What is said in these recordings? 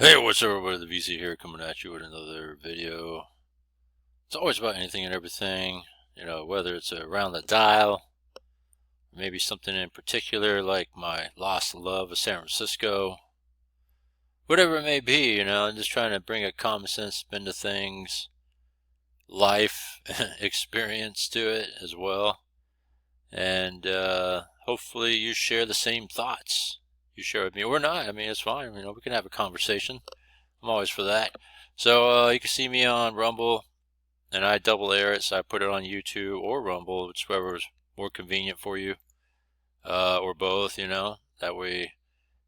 Hey, what's up, everybody? The VC here, coming at you with another video. It's always about anything and everything, whether it's around the dial, maybe something in particular like my lost love of San Francisco, whatever it may be, I'm just trying to bring a common sense spin to things, life experience to it as well, and hopefully you share the same thoughts you share with me, or not. I mean, it's fine, we can have a conversation. I'm always for that. So you can see me on Rumble, and I double air it, so I put it on YouTube or Rumble, whichever is more convenient for you, or both. That way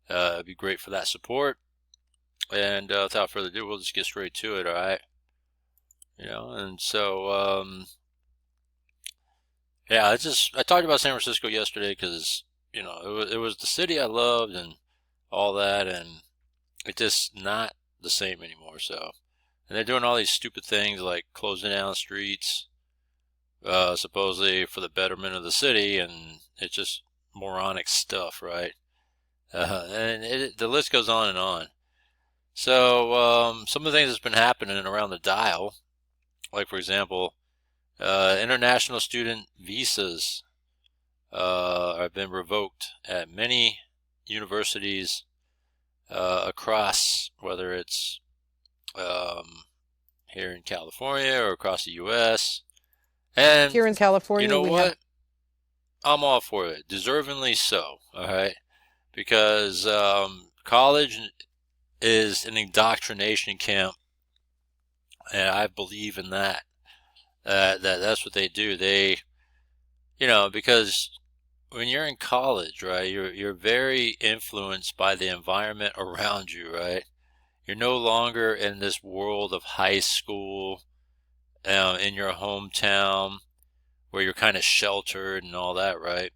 it'd be great for that support. And without further ado, we'll just get straight to it. All right. And so yeah, I talked about San Francisco yesterday because it was the city I loved and all that, and it's just not the same anymore. So, and they're doing all these stupid things like closing down streets, supposedly for the betterment of the city, and it's just moronic stuff, right? And the list goes on and on. So, some of the things that's been happening around the dial, like for example, international student visas have been revoked at many universities across, whether it's here in California or across the U.S. And Here in you California, know we have what? I'm all for it, deservingly so. All right, because college is an indoctrination camp, and I believe in that. That's what they do. Because when you're in college, right, you're very influenced by the environment around you, right? You're no longer in this world of high school, in your hometown, where you're kind of sheltered and all that, right?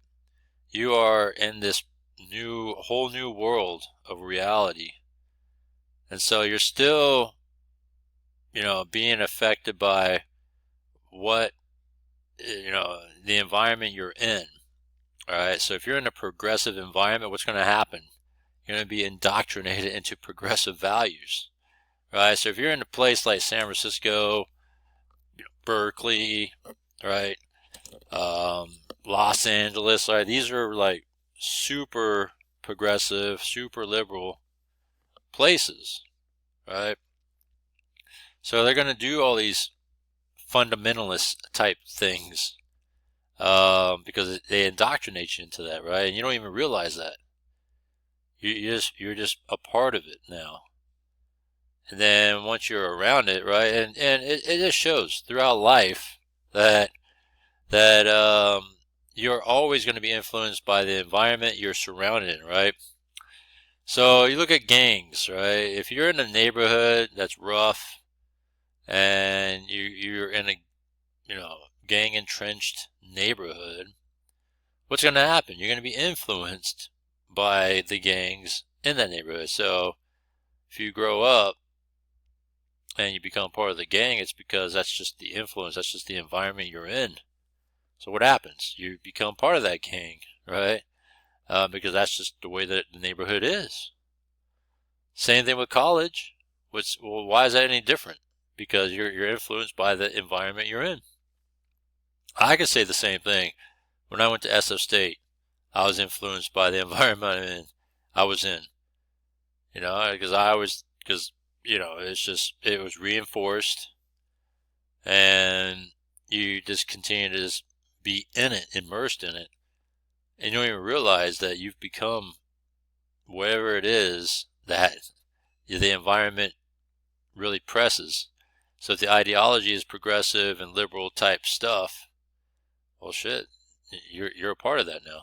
You are in this whole new world of reality. And so you're still, being affected by what, the environment you're in. All right. So if you're in a progressive environment, what's going to happen? You're going to be indoctrinated into progressive values. Right. So if you're in a place like San Francisco, Berkeley, right, Los Angeles, right, these are like super progressive, super liberal places, right? So they're going to do all these fundamentalist type things because they indoctrinate you into that, right? And you don't even realize that. You're just a part of it now. And then once you're around it, right, and it just shows throughout life that you're always going to be influenced by the environment you're surrounded in, right? So you look at gangs, right? If you're in a neighborhood that's rough and you're in a gang entrenched neighborhood, what's going to happen? You're going to be influenced by the gangs in that neighborhood. So if you grow up and you become part of the gang, it's because that's just the influence, that's just the environment you're in. So what happens? You become part of that gang, right? Because that's just the way that the neighborhood is. Same thing with college. Well, why is that any different? Because you're influenced by the environment you're in. I could say the same thing. When I went to SF State, I was influenced by the environment I was in. Because it was reinforced, and you just continue to just be in it, immersed in it, and you don't even realize that you've become whatever it is that the environment really presses. So if the ideology is progressive and liberal type stuff, well, shit, you're a part of that now.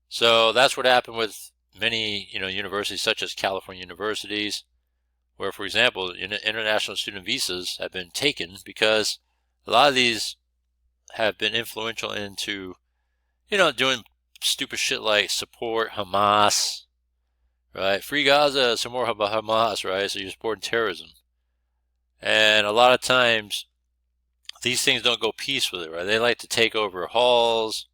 So that's what happened with many universities such as California universities, where, for example, international student visas have been taken because a lot of these have been influential into doing stupid shit like support Hamas, right? Free Gaza, some more about Hamas, right? So you're supporting terrorism. And a lot of times, these things don't go peacefully, right? They like to take over halls.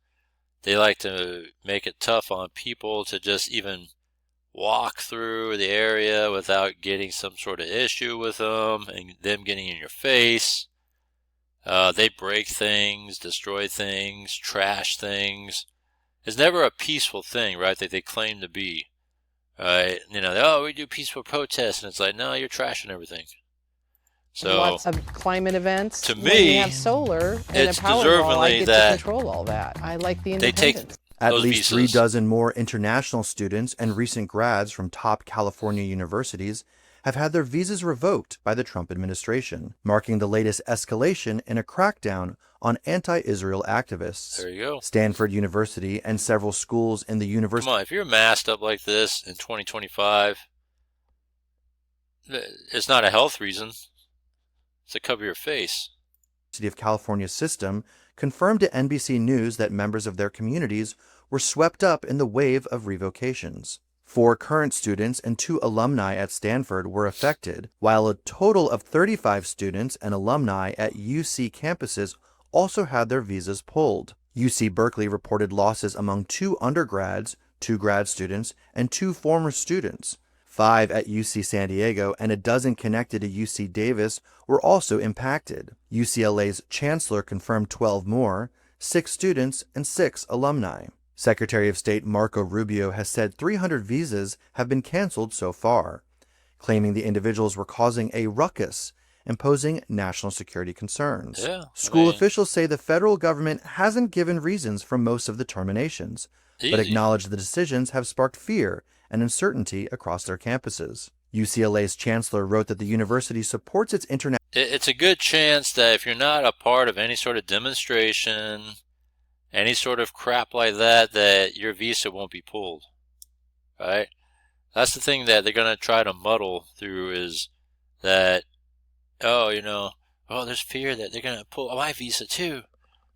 They like to make it tough on people to just even walk through the area without getting some sort of issue with them and them getting in your face. They break things, destroy things, trash things. It's never a peaceful thing, right, that they claim to be. Right? You know, oh, we do peaceful protests, and it's like, no, you're trashing everything. So lots of climate events. To me, when you have solar and a Powerball, I get to control all that. I like the independence. At least 3 dozen more international students and recent grads from top California universities have had their visas revoked by the Trump administration, marking the latest escalation in a crackdown on anti-Israel activists. There you go. Stanford University and several schools in the university. Come on, if you're masked up like this in 2025, it's not a health reason. It's to cover your face. University of California system confirmed to NBC News that members of their communities were swept up in the wave of revocations. 4 current students and 2 alumni at Stanford were affected, while a total of 35 students and alumni at UC campuses also had their visas pulled. UC Berkeley reported losses among 2 undergrads, 2 grad students, and 2 former students. 5 at UC San Diego and a dozen connected to UC Davis were also impacted. UCLA's chancellor confirmed 12 more, 6 students, and 6 alumni. Secretary of State Marco Rubio has said 300 visas have been canceled so far, claiming the individuals were causing a ruckus and posing national security concerns. School officials say the federal government hasn't given reasons for most of the terminations, but acknowledge the decisions have sparked fear and uncertainty across their campuses. UCLA's chancellor wrote that the university supports its international... It's a good chance that if you're not a part of any sort of demonstration, any sort of crap like that, that your visa won't be pulled, right? That's the thing that they're going to try to muddle through, is that, oh, you know, oh, there's fear that they're going to pull my visa too,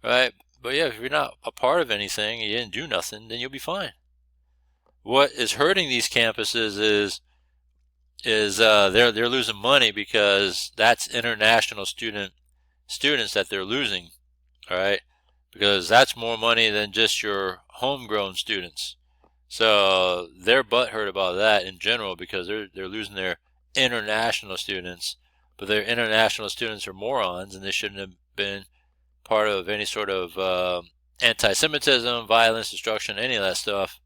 right? But yeah, if you're not a part of anything, you didn't do nothing, then you'll be fine. What is hurting these campuses is they're losing money, because that's international students that they're losing, all right? Because that's more money than just your homegrown students. So they're butthurt about that in general, because they're losing their international students, but their international students are morons, and they shouldn't have been part of any sort of anti-Semitism, violence, destruction, any of that stuff,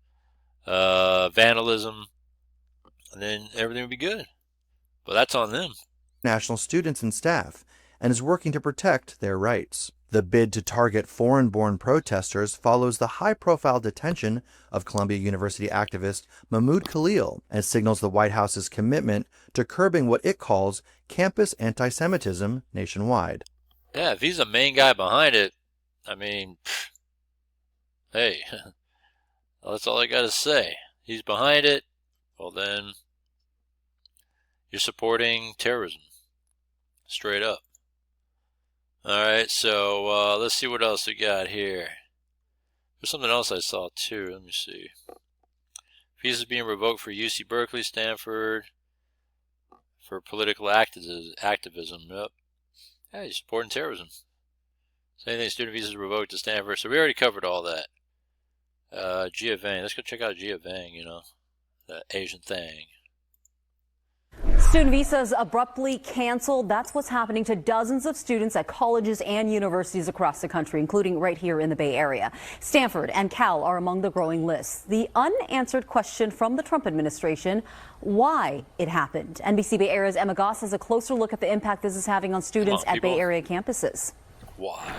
vandalism, and then everything would be good. But that's on them. National students and staff, and is working to protect their rights. The bid to target foreign-born protesters follows the high-profile detention of Columbia University activist Mahmoud Khalil, and signals the White House's commitment to curbing what it calls campus anti-Semitism nationwide. Yeah, if he's the main guy behind it, I mean, hey, that's all I got to say. He's behind it, well then, you're supporting terrorism. Straight up. Alright, so let's see what else we got here. There's something else I saw too. Let me see. Visas being revoked for UC Berkeley, Stanford, for political activism. Yep. Yeah, you're supporting terrorism. Same thing, student visas revoked to Stanford. So we already covered all that. Gia Vang. Let's go check out Gia Vang, you know, that Asian thing. Student visas abruptly canceled. That's what's happening to dozens of students at colleges and universities across the country, including right here in the Bay Area. Stanford and Cal are among the growing lists. The unanswered question from the Trump administration, why it happened. NBC Bay Area's Emma Goss has a closer look at the impact this is having on students at Bay Area campuses. Why?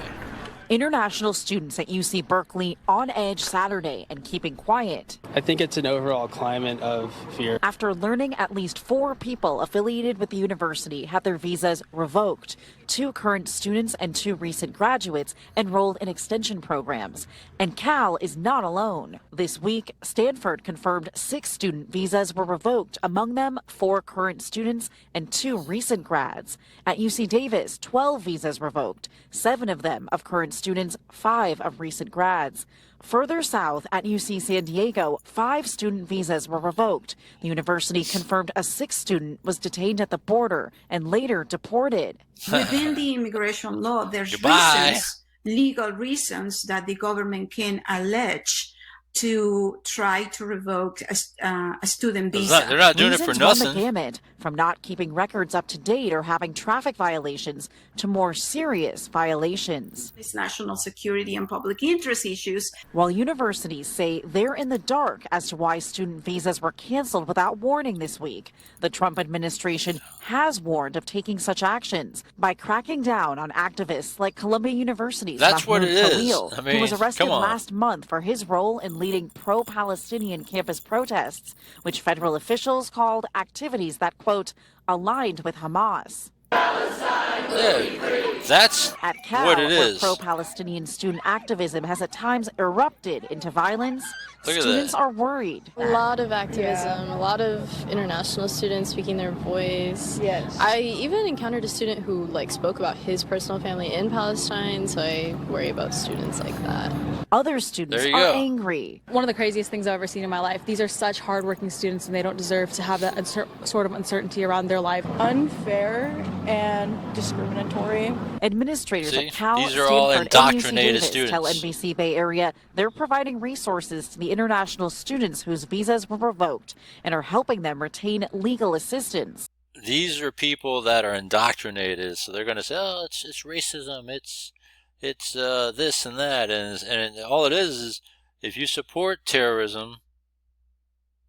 International students at UC Berkeley on edge Saturday and keeping quiet. I think it's an overall climate of fear. After learning at least 4 people affiliated with the university had their visas revoked, 2 current students and 2 recent graduates enrolled in extension programs. And Cal is not alone. This week, Stanford confirmed 6 student visas were revoked, among them 4 current students and 2 recent grads. At UC Davis, 12 visas revoked, 7 of them of current students, 5 of recent grads. Further south at UC San Diego, 5 student visas were revoked. The university confirmed a 6th student was detained at the border and later deported. Within the immigration law, there's reasons, legal reasons, that the government can allege to try to revoke a student visa. They're not doing it for nothing. Run the gamut, from not keeping records up to date or having traffic violations to more serious violations. It's national security and public interest issues. While universities say they're in the dark as to why student visas were canceled without warning this week, the Trump administration has warned of taking such actions by cracking down on activists like Columbia University's That's what Mahmoud it is. Khalil, I mean, who was arrested come on. last month for his role in leading pro-Palestinian campus protests, which federal officials called activities that, quote, aligned with Hamas. Yeah, that's At Cal, what it where is. pro-Palestinian student activism has at times erupted into violence, Look at students that. are worried. A lot of activism, a lot of international students speaking their voice. Yes. I even encountered a student who spoke about his personal family in Palestine, so I worry about students like that. Other students There you are go. angry. One of the craziest things I've ever seen in my life. These are such hardworking students, and they don't deserve to have that sort of uncertainty around their life. Unfair and discriminatory. Administrators See, at Cal, these are all Stanford, and UC indoctrinated Davis students. tell NBC Bay Area they're providing resources to the international students whose visas were revoked and are helping them retain legal assistance. These are people that are indoctrinated, so they're going to say, "Oh, it's racism, it's this and that," and all it is if you support terrorism,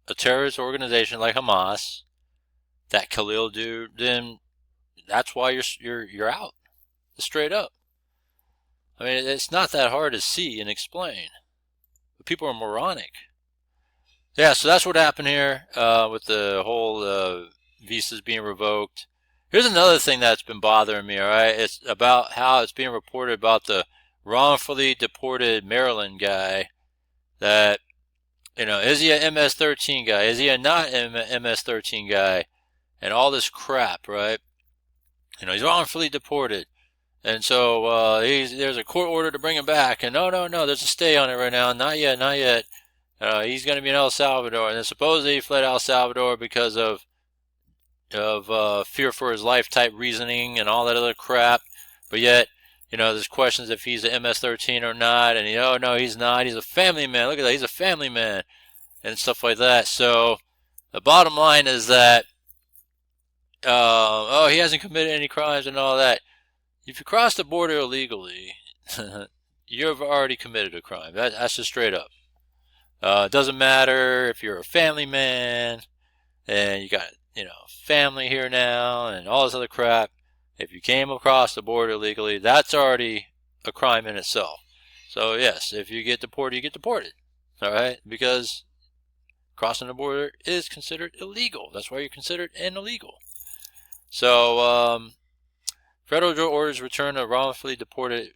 a terrorist organization like Hamas, that Khalil dude, then that's why you're out, straight up. I mean, it's not that hard to see and explain, but people are moronic. Yeah, so that's what happened here with the whole visas being revoked. Here's another thing that's been bothering me, all right? It's about how it's being reported about the wrongfully deported Maryland guy that, is he a MS-13 guy? Is he a not MS-13 guy? And all this crap, right? He's wrongfully deported. And so there's a court order to bring him back. And no, there's a stay on it right now. Not yet. He's going to be in El Salvador. And then supposedly he fled El Salvador because of fear for his life type reasoning and all that other crap. But yet, there's questions if he's a MS-13 or not. And, no, he's not. He's a family man. Look at that. He's a family man. And stuff like that. So the bottom line is that, he hasn't committed any crimes and all that. If you cross the border illegally, you've already committed a crime. That's just straight up. It doesn't matter if you're a family man and you got, family here now and all this other crap. If you came across the border illegally, that's already a crime in itself. So yes, if you get deported, you get deported. All right? Because crossing the border is considered illegal. That's why you're considered an illegal. So, federal orders return a wrongfully deported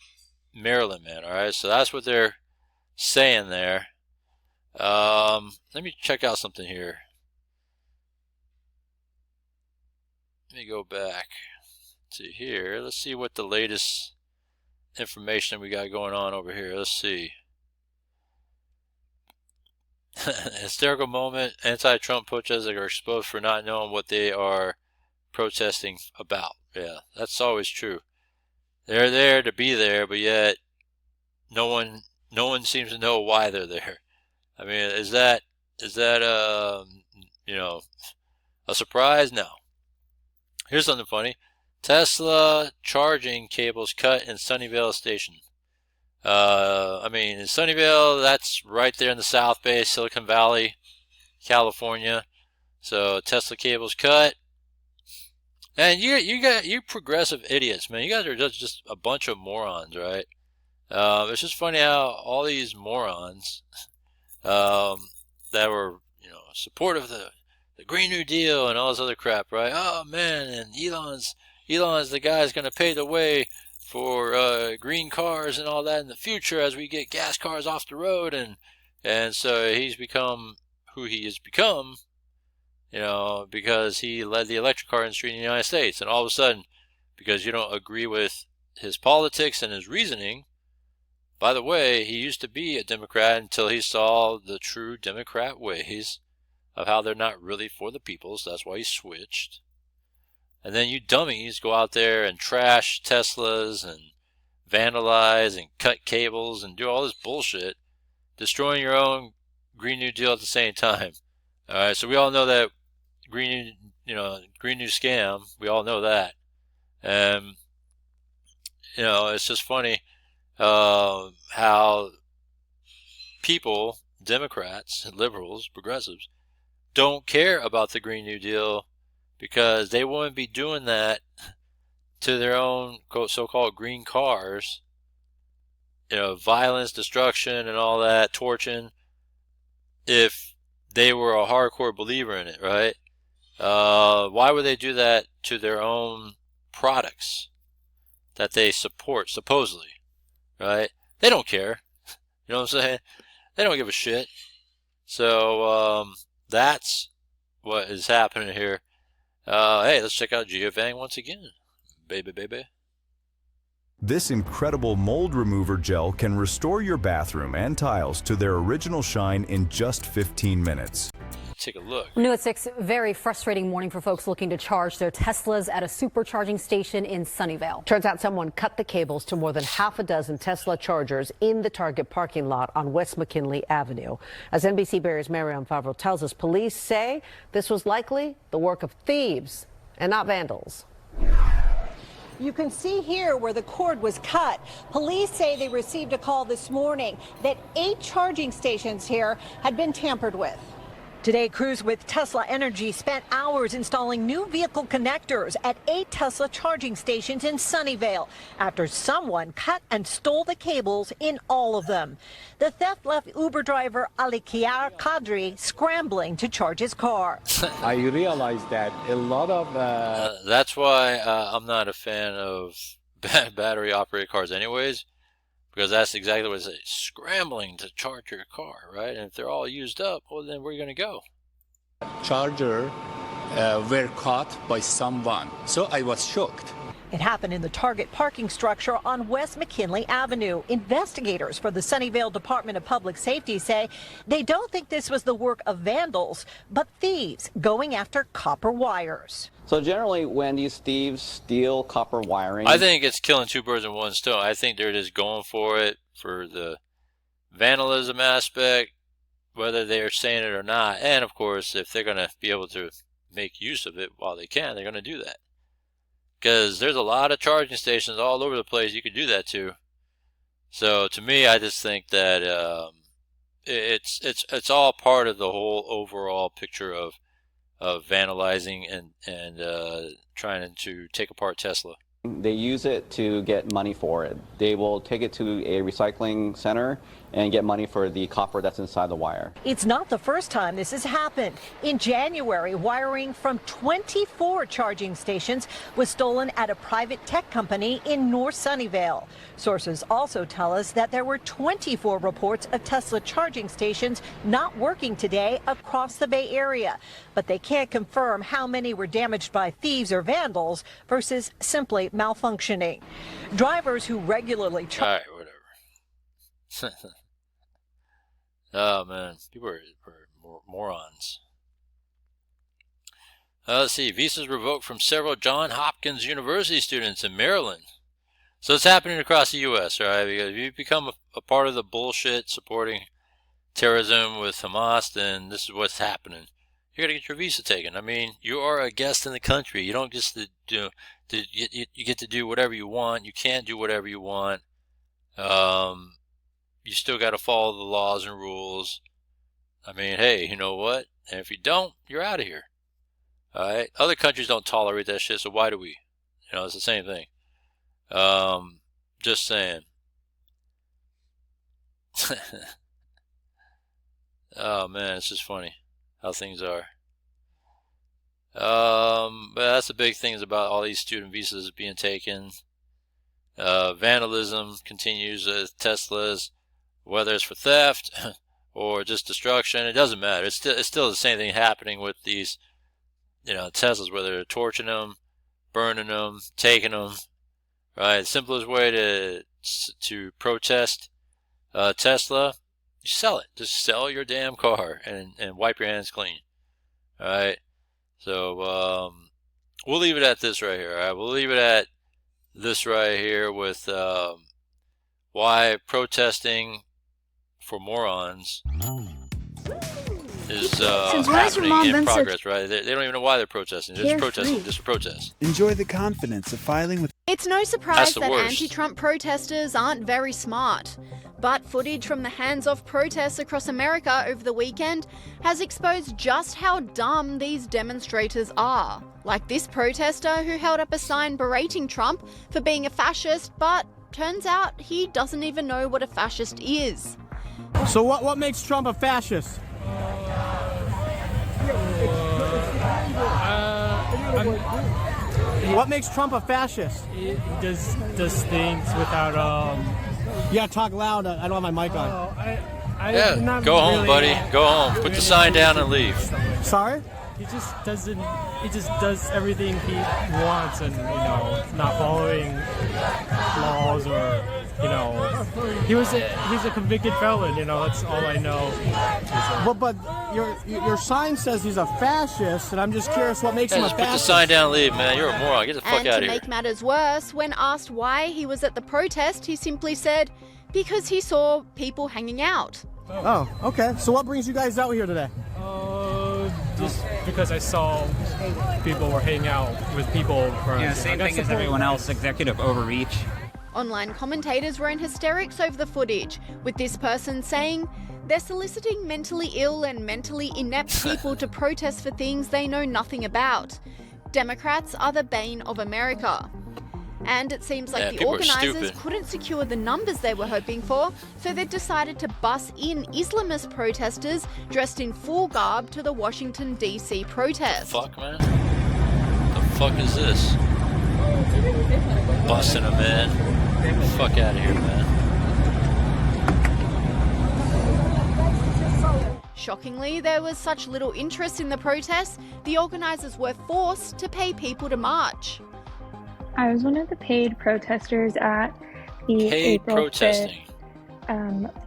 Maryland man. All right? So that's what they're saying there. Let me check out something here. Let me go back to here. Let's see what the latest information we got going on over here. Let's see. Hysterical moment. Anti-Trump protesters are exposed for not knowing what they are protesting about. Yeah, that's always true. They're there to be there, but yet no one seems to know why they're there. I mean, is that a surprise? No. Here's something funny. Tesla charging cables cut in Sunnyvale station. In Sunnyvale, that's right there in the South Bay, Silicon Valley, California. So Tesla cables cut. And you progressive idiots, man. You guys are just a bunch of morons, right? It's just funny how all these morons that were, supportive of the Green New Deal and all this other crap, right? Oh man, and Elon's the guy who's going to pay the way for green cars and all that in the future as we get gas cars off the road, and so he's become who he has become, because he led the electric car industry in the United States, and all of a sudden, because you don't agree with his politics and his reasoning. By the way, he used to be a Democrat until he saw the true Democrat ways of how they're not really for the people, so that's why he switched. And then you dummies go out there and trash Teslas and vandalize and cut cables and do all this bullshit, destroying your own Green New Deal at the same time. All right, so we all know that Green New scam. We all know that. And it's just funny how people, Democrats, liberals, progressives, don't care about the Green New Deal because they wouldn't be doing that to their own so-called green cars. Violence, destruction, and all that, torching, if they were a hardcore believer in it, right? Why would they do that to their own products that they support, supposedly, right? They don't care. You know what I'm saying? They don't give a shit. So that's what is happening here. Hey, let's check out Geovang once again. Baby. This incredible mold remover gel can restore your bathroom and tiles to their original shine in just 15 minutes. Take a look. New at 6, very frustrating morning for folks looking to charge their Teslas at a supercharging station in Sunnyvale. Turns out someone cut the cables to more than half a dozen Tesla chargers in the Target parking lot on West McKinley Avenue. As NBC Bay Area's Mariam Favreau tells us, police say this was likely the work of thieves and not vandals. You can see here where the cord was cut. Police say they received a call this morning that 8 charging stations here had been tampered with. Today, crews with Tesla Energy spent hours installing new vehicle connectors at 8 Tesla charging stations in Sunnyvale after someone cut and stole the cables in all of them. The theft left Uber driver Ali Kiar Qadri scrambling to charge his car. I realized that a lot of... That's why I'm not a fan of battery-operated cars anyways. Because that's exactly what it says, scrambling to charge your car, right? And if they're all used up, well, then where are you going to go? Charger were caught by someone, so I was shocked. It happened in the Target parking structure on West McKinley Avenue. Investigators for the Sunnyvale Department of Public Safety say they don't think this was the work of vandals, but thieves going after copper wires. So generally, when these thieves steal copper wiring... I think it's killing 2 birds with 1 stone. I think they're just going for it for the vandalism aspect, whether they're saying it or not. And, of course, if they're going to be able to make use of it while they can, they're going to do that. Because there's a lot of charging stations all over the place you could do that to. So, to me, I just think that it's all part of the whole overall picture of vandalizing and trying to take apart Tesla. They use it to get money for it. They will take it to a recycling center and get money for the copper that's inside the wire. It's not the first time this has happened. In January, wiring from 24 charging stations was stolen at a private tech company in North Sunnyvale. Sources also tell us that there were 24 reports of Tesla charging stations not working today across the Bay Area, but they can't confirm how many were damaged by thieves or vandals versus simply malfunctioning. Drivers who regularly charge... All right, whatever. Oh, man. People are morons. Let's see. Visas revoked from several Johns Hopkins University students in Maryland. So it's happening across the U.S., right? Because if you become a part of the bullshit supporting terrorism with Hamas, then this is what's happening. You're going to get your visa taken. I mean, you are a guest in the country. You don't get to do... You get to do whatever you want. You can't do whatever you want. You still got to follow the laws and rules. I mean, hey, you know what? And if you don't, you're out of here. All right? Other countries don't tolerate that shit, so why do we? You know, it's the same thing. Just saying. Oh, man, it's just funny how things are. But that's the big things about all these student visas being taken. Vandalism continues with Teslas, whether it's for theft or just destruction. It doesn't matter. It's still the same thing happening with these, Teslas, whether they're torching them, burning them, taking them. Right. The simplest way to protest Tesla, you sell it. Just sell your damn car and wipe your hands clean. All right. So we'll leave it at this right here. All right. We'll leave it at this right here with why protesting for morons is Since when has your mom happening in been so progress, right? They don't even know why they're protesting. They're just protesting just to protest. Enjoy the confidence of filing with... It's no surprise that worst. anti-Trump protesters aren't very smart. But footage from the hands-off protests across America over the weekend has exposed just how dumb these demonstrators are. Like this protester who held up a sign berating Trump for being a fascist, but turns out he doesn't even know what a fascist is. So what makes Trump a fascist? What makes Trump a fascist? He does things without Yeah, talk loud. I don't have my mic on. Yeah, go home, buddy. Go home. Put the sign down and leave. Sorry? He just does everything he wants, and not following laws or he's a convicted felon. That's all I know. But your sign says he's a fascist, and I'm just curious what makes him a just fascist. put the sign down and leave, man. You're a moron. Get the fuck And out to of here. make matters worse, when asked why he was at the protest, he simply said, because he saw people hanging out. Oh, okay. So what brings you guys out here today? Just because I saw people were hanging out with people from... Yeah, same thing as everyone else, executive overreach. Online commentators were in hysterics over the footage, with this person saying they're soliciting mentally ill and mentally inept people to protest for things they know nothing about. Democrats are the bane of America. And it seems like the organisers couldn't secure the numbers they were hoping for, so they decided to bus in Islamist protesters dressed in full garb to the Washington, D.C. protest. Fuck, man. The fuck is this? Busting them in. Get the fuck out of here, man. Shockingly, there was such little interest in the protests, the organisers were forced to pay people to march. I was one of the paid protesters at the April 5th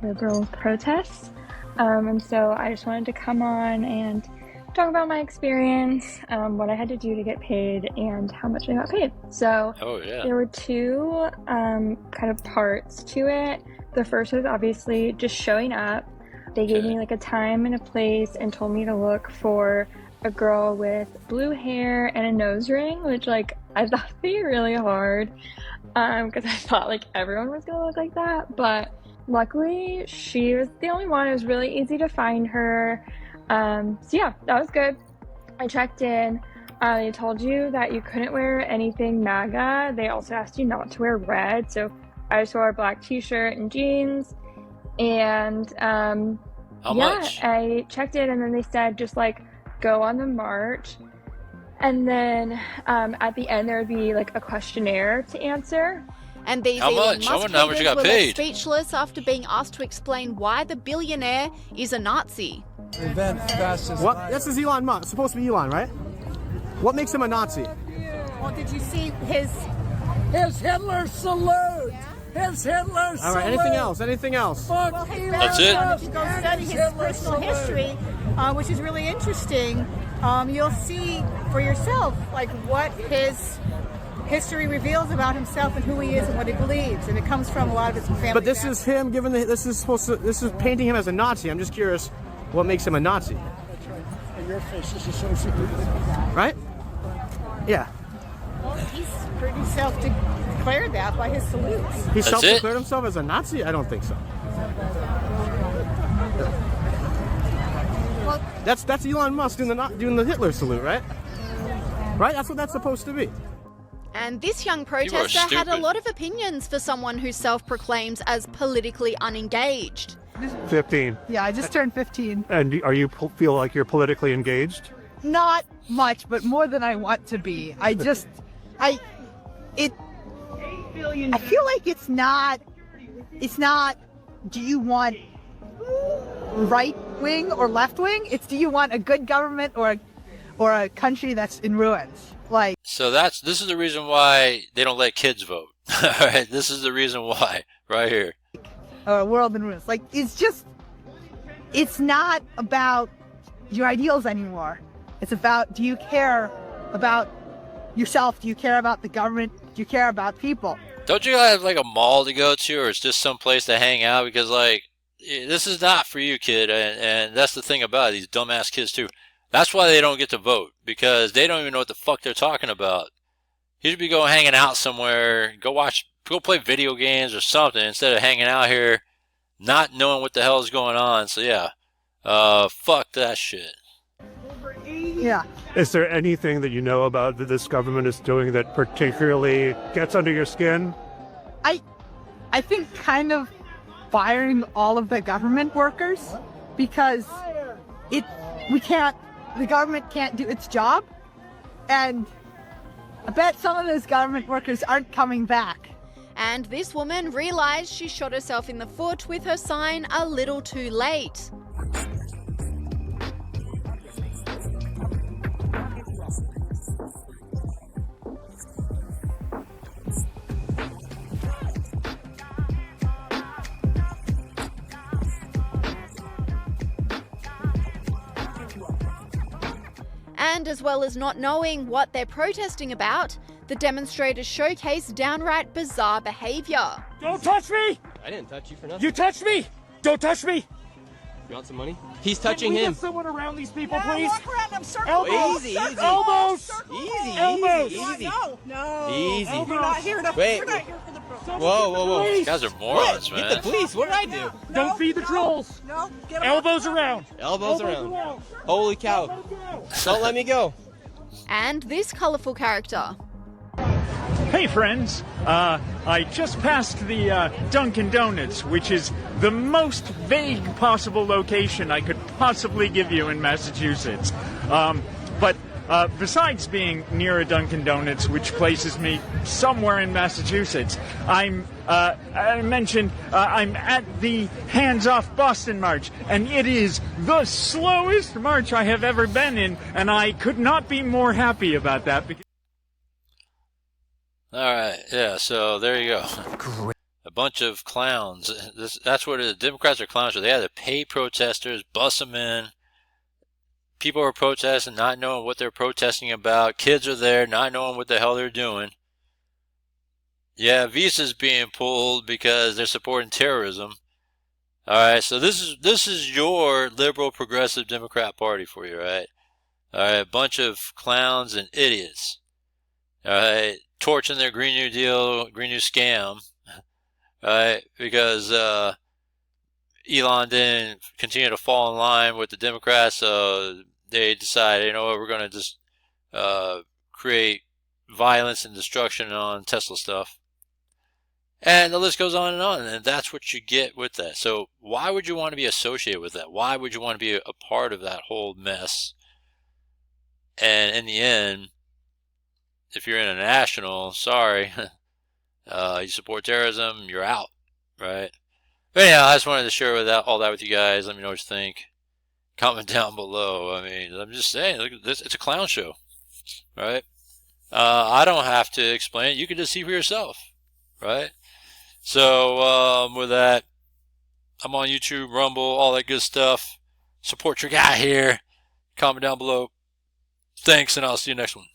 liberal protests. And so I just wanted to come on and talk about my experience, what I had to do to get paid, and how much I got paid. So there were two kind of parts to it. The first was obviously just showing up. They gave me like a time and a place and told me to look for a girl with blue hair and a nose ring, which I thought would be really hard because I thought everyone was gonna look like that, but luckily she was the only one. It was really easy to find her. So yeah, that was good. I checked in. They told you that you couldn't wear anything MAGA. They also asked you not to wear red, so I just wore a black t-shirt and jeans. And How much? I checked in, and then they said just go on the march, and then at the end there would be a questionnaire to answer. And these How Elon much? I Musk wonder how much you haters got were left paid. speechless after being asked to explain why the billionaire is a Nazi. What? This is Elon Musk. Supposed to be Elon, right? What makes him a Nazi? Well, did you see his Hitler salute? His Hitler salute. All right. Anything else? Anything else? Well, That's it. If you go study his personal history, which is really interesting, you'll see for yourself what his history reveals about himself and who he is and what he believes, and it comes from a lot of his family. But this is him giving this is painting him as a Nazi. I'm just curious, what makes him a Nazi? And your face is associated with it. Right? Yeah. Well, he's pretty self-declared that by his salutes. He self-declared himself as a Nazi? I don't think so. Well, that's Elon Musk doing the Hitler salute, right? Right? That's what that's supposed to be. And this young protester had a lot of opinions for someone who self-proclaims as politically unengaged. 15. Yeah, I just turned 15. And feel like you're politically engaged? Not much, but more than I want to be. I feel like it's not, do you want right wing or left wing? It's, do you want a good government or a country that's in ruins? So this is the reason why they don't let kids vote. All right, this is the reason why, right here. Or a world in ruins. It's not about your ideals anymore. It's about, do you care about yourself? Do you care about the government? Do you care about people? Don't you have a mall to go to, or it's just some place to hang out? Because this is not for you, kid. And that's the thing about it, these dumbass kids too. That's why they don't get to vote, because they don't even know what the fuck they're talking about. You should be going hanging out somewhere, go play video games or something, instead of hanging out here not knowing what the hell is going on. So yeah, fuck that shit. Yeah. Is there anything that you know about that this government is doing that particularly gets under your skin? I think kind of firing all of the government workers, because the government can't do its job, and I bet some of those government workers aren't coming back. And this woman realised she shot herself in the foot with her sign a little too late. And as well as not knowing what they're protesting about, the demonstrators showcase downright bizarre behaviour. Don't touch me! I didn't touch you for nothing. You touched me! Don't touch me! You want some money? He's touching Can we him. get someone around these people, please? Walk around them, circle. Elbows! Easy, easy. Elbows! Easy, Elbows! easy. No. Easy. We're not here to. Wait. We're not here for the protest. Whoa. These guys are morons, What? man. Get the police. What did I do? Don't feed the trolls! No. Get 'em Elbows around! Elbows around. Holy cow. Don't let me go. And this colourful character. Hey friends, I just passed the Dunkin' Donuts, which is the most vague possible location I could possibly give you in Massachusetts. But besides being near a Dunkin' Donuts, which places me somewhere in Massachusetts, I mentioned I'm at the Hands Off Boston March, and it is the slowest march I have ever been in, and I could not be more happy about that. All right, yeah, so there you go. A bunch of clowns. That's what it is. Democrats are clowns. So they had to pay protesters, bus them in. People are protesting, not knowing what they're protesting about. Kids are there, not knowing what the hell they're doing. Yeah, visas being pulled because they're supporting terrorism. All right, so this is your liberal progressive Democrat Party for you, right? All right, a bunch of clowns and idiots. All right, torching their Green New Deal, Green New scam. All right, because Elon didn't continue to fall in line with the Democrats, so they decided, you know what, we're going to just create violence and destruction on Tesla stuff. And the list goes on, and that's what you get with that. So why would you want to be associated with that? Why would you want to be a part of that whole mess? And in the end, if you're international, sorry, you support terrorism, you're out, right? But anyhow, I just wanted to share all that with you guys. Let me know what you think. Comment down below. I mean, I'm just saying, look at this. It's a clown show, right? I don't have to explain it. You can just see for yourself, right? So with that, I'm on YouTube, Rumble, all that good stuff. Support your guy here. Comment down below. Thanks, and I'll see you next one.